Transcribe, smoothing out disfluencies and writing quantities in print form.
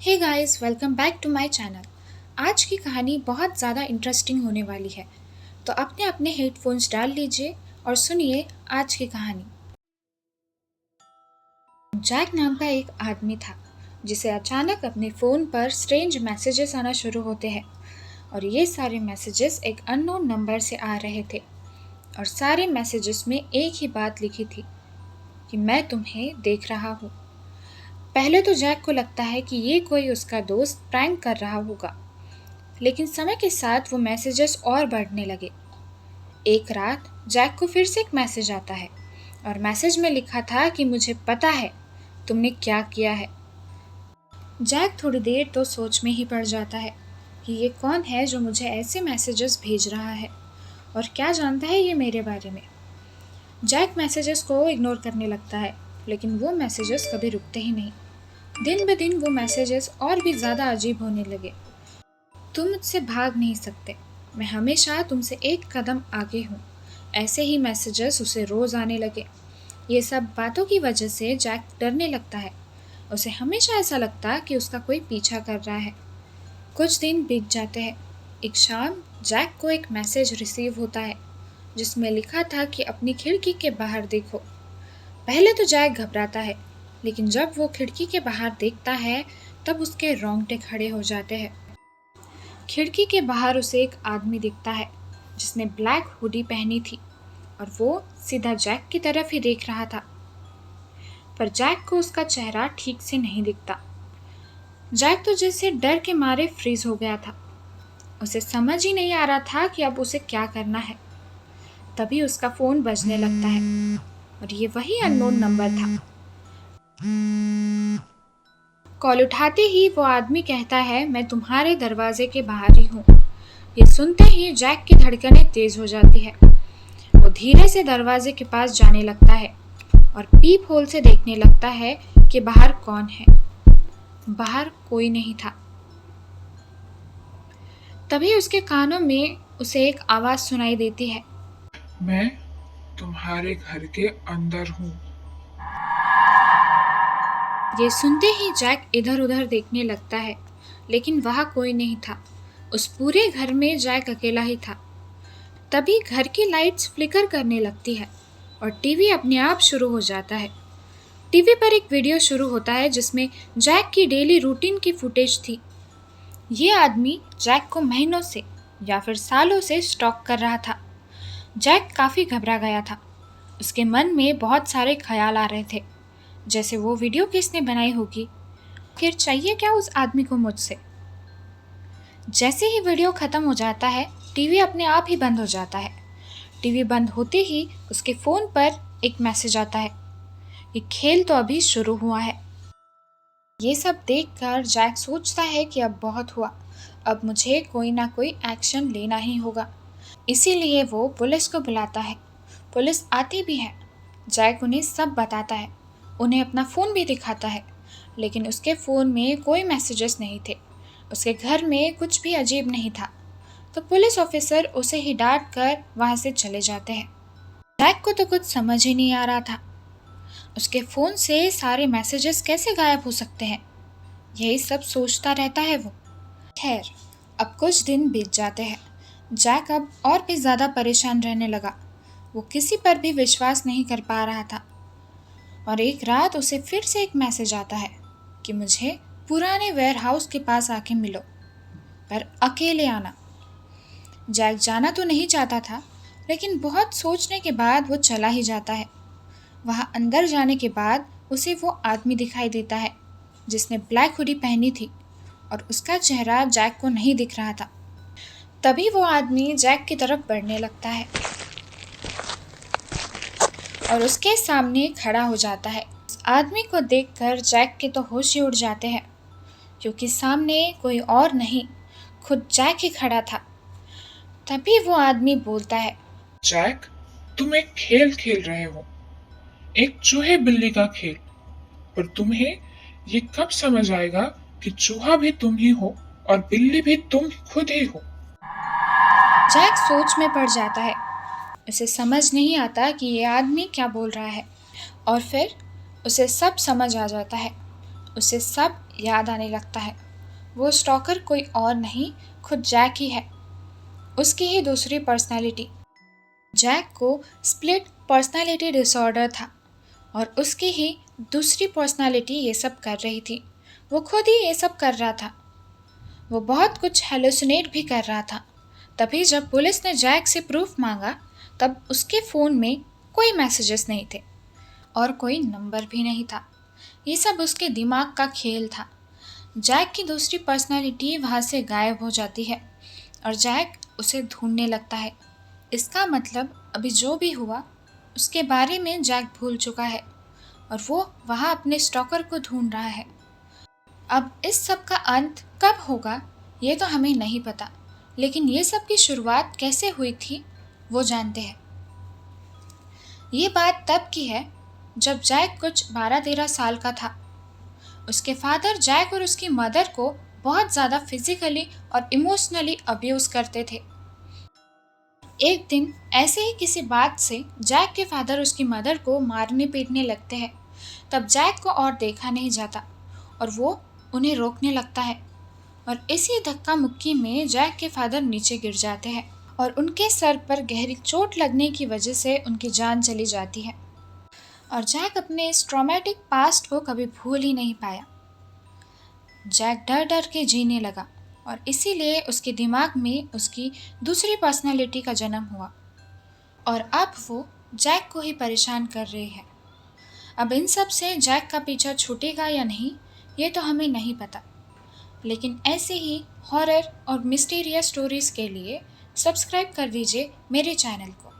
Hey guys, welcome back to my channel. आज की कहानी बहुत ज़्यादा इंटरेस्टिंग होने वाली है, तो अपने अपने हेडफोन्स डाल लीजिए और सुनिए आज की कहानी। जैक नाम का एक आदमी था जिसे अचानक अपने फ़ोन पर स्ट्रेंज मैसेजेस आना शुरू होते हैं और ये सारे मैसेजेस एक अननोन नंबर से आ रहे थे और सारे मैसेजेस में एक ही बात लिखी थी कि मैं तुम्हें देख रहा हूँ। पहले तो जैक को लगता है कि ये कोई उसका दोस्त प्रैंक कर रहा होगा, लेकिन समय के साथ वो मैसेजेस और बढ़ने लगे। एक रात जैक को फिर से एक मैसेज आता है और मैसेज में लिखा था कि मुझे पता है तुमने क्या किया है। जैक थोड़ी देर तो सोच में ही पड़ जाता है कि ये कौन है जो मुझे ऐसे मैसेजेस भेज रहा है और क्या जानता है ये मेरे बारे में। जैक मैसेजेस को इग्नोर करने लगता है, लेकिन वो मैसेजेस कभी रुकते ही नहीं। दिन ब दिन वो मैसेजेस और भी ज़्यादा अजीब होने लगे। तुम मुझसे भाग नहीं सकते, मैं हमेशा तुमसे एक कदम आगे हूँ। ऐसे ही मैसेजेस उसे रोज़ आने लगे। ये सब बातों की वजह से जैक डरने लगता है। उसे हमेशा ऐसा लगता कि उसका कोई पीछा कर रहा है। कुछ दिन बीत जाते हैं। एक शाम जैक को एक मैसेज रिसीव होता है जिसमें लिखा था कि अपनी खिड़की के बाहर देखो। पहले तो जैक घबराता है, लेकिन जब वो खिड़की के बाहर देखता है तब उसके रोंगटे खड़े हो जाते हैं। खिड़की के बाहर उसे एक आदमी दिखता है जिसने ब्लैक हुडी पहनी थी और वो सीधा जैक की तरफ ही देख रहा था, पर जैक को उसका चेहरा ठीक से नहीं दिखता। जैक तो जैसे डर के मारे फ्रीज हो गया था। उसे समझ ही नहीं आ रहा था कि अब उसे क्या करना है। तभी उसका फोन बजने लगता है और ये वही अननोन नंबर था। कॉल उठाते ही वो आदमी कहता है, मैं तुम्हारे दरवाजे के बाहर ही हूँ। ये सुनते ही जैक की धड़कनें तेज हो जाती है। वो धीरे से दरवाजे के पास जाने लगता है और पीप होल से देखने लगता है कि बाहर कौन है। बाहर कोई नहीं था। तभी उसके कानों में उसे एक आवाज सुनाई देती है, मैं तुम्हारे घर के अंदर हूँ। ये सुनते ही जैक इधर उधर देखने लगता है, लेकिन वहां कोई नहीं था। उस पूरे घर में जैक अकेला ही था। तभी घर की लाइट्स फ्लिकर करने लगती है और टीवी अपने आप शुरू हो जाता है। टीवी पर एक वीडियो शुरू होता है जिसमें जैक की डेली रूटीन की फुटेज थी। ये आदमी जैक को महीनों से या फिर सालों से स्टॉक कर रहा था। जैक काफ़ी घबरा गया था। उसके मन में बहुत सारे ख्याल आ रहे थे, जैसे वो वीडियो किसने बनाई होगी, फिर चाहिए क्या उस आदमी को मुझसे। जैसे ही वीडियो ख़त्म हो जाता है, टीवी अपने आप ही बंद हो जाता है। टीवी बंद होते ही उसके फ़ोन पर एक मैसेज आता है, ये खेल तो अभी शुरू हुआ है। ये सब देखकर जैक सोचता है कि अब बहुत हुआ, अब मुझे कोई ना कोई एक्शन लेना ही होगा। इसीलिए वो पुलिस को बुलाता है। पुलिस आती भी है। जैक उन्हें सब बताता है, उन्हें अपना फ़ोन भी दिखाता है, लेकिन उसके फ़ोन में कोई मैसेजेस नहीं थे। उसके घर में कुछ भी अजीब नहीं था। तो पुलिस ऑफिसर उसे ही डांट कर वहाँ से चले जाते हैं। जैक को तो कुछ समझ ही नहीं आ रहा था, उसके फ़ोन से सारे मैसेजेस कैसे गायब हो सकते हैं। यही सब सोचता रहता है वो। खैर, अब कुछ दिन बीत जाते हैं। जैक अब और भी ज़्यादा परेशान रहने लगा। वो किसी पर भी विश्वास नहीं कर पा रहा था और एक रात उसे फिर से एक मैसेज आता है कि मुझे पुराने वेयरहाउस के पास आके मिलो, पर अकेले आना। जैक जाना तो नहीं चाहता था, लेकिन बहुत सोचने के बाद वो चला ही जाता है। वहाँ अंदर जाने के बाद उसे वो आदमी दिखाई देता है जिसने ब्लैक हुडी पहनी थी और उसका चेहरा जैक को नहीं दिख रहा था। तभी वो आदमी जैक की तरफ बढ़ने लगता है और उसके सामने खड़ा हो जाता है। उस आदमी को देखकर जैक के तो होश ही उड़ जाते हैं, क्योंकि सामने कोई और नहीं, खुद जैक ही खड़ा था। तभी वो आदमी बोलता है, जैक, तुम एक खेल खेल रहे हो, एक चूहे बिल्ली का खेल। पर तुम्हें ये कब समझ आएगा कि चूहा भी तुम ही हो और बिल्ली भी तुम खुद ही हो। जैक सोच में पड़ जाता है। उसे समझ नहीं आता कि ये आदमी क्या बोल रहा है, और फिर उसे सब समझ आ जाता है उसे सब याद आने लगता है। वो स्टॉकर कोई और नहीं, खुद जैक ही है, उसकी ही दूसरी पर्सनालिटी। जैक को स्प्लिट पर्सनालिटी डिसऑर्डर था और उसकी ही दूसरी पर्सनालिटी ये सब कर रही थी। वो खुद ही ये सब कर रहा था। वो बहुत कुछ हेलुसिनेट भी कर रहा था। तभी जब पुलिस ने जैक से प्रूफ मांगा, तब उसके फ़ोन में कोई मैसेजेस नहीं थे और कोई नंबर भी नहीं था। ये सब उसके दिमाग का खेल था। जैक की दूसरी पर्सनालिटी वहाँ से गायब हो जाती है और जैक उसे ढूंढने लगता है। इसका मतलब अभी जो भी हुआ उसके बारे में जैक भूल चुका है और वो वहाँ अपने स्टॉकर को ढूंढ रहा है। अब इस सब का अंत कब होगा ये तो हमें नहीं पता, लेकिन ये सब की शुरुआत कैसे हुई थी वो जानते हैं। ये बात तब की है जब जैक कुछ 12-13 साल का था। उसके फादर जैक और उसकी मदर को बहुत ज़्यादा फिजिकली और इमोशनली अब्यूज़ करते थे। एक दिन ऐसे ही किसी बात से जैक के फादर उसकी मदर को मारने पीटने लगते हैं। तब जैक को और देखा नहीं जाता और वो उन्हें रोकने लगता है और इसी धक्का मुक्की में जैक के फादर नीचे गिर जाते हैं और उनके सर पर गहरी चोट लगने की वजह से उनकी जान चली जाती है और जैक अपने इस ट्रॉमेटिक पास्ट को कभी भूल ही नहीं पाया। जैक डर डर के जीने लगा और इसीलिए उसके दिमाग में उसकी दूसरी पर्सनालिटी का जन्म हुआ और अब वो जैक को ही परेशान कर रही है। अब इन सब से जैक का पीछा छूटेगा या नहीं ये तो हमें नहीं पता, लेकिन ऐसे ही हॉरर और मिस्टीरियस स्टोरीज़ के लिए सब्सक्राइब कर दीजिए मेरे चैनल को।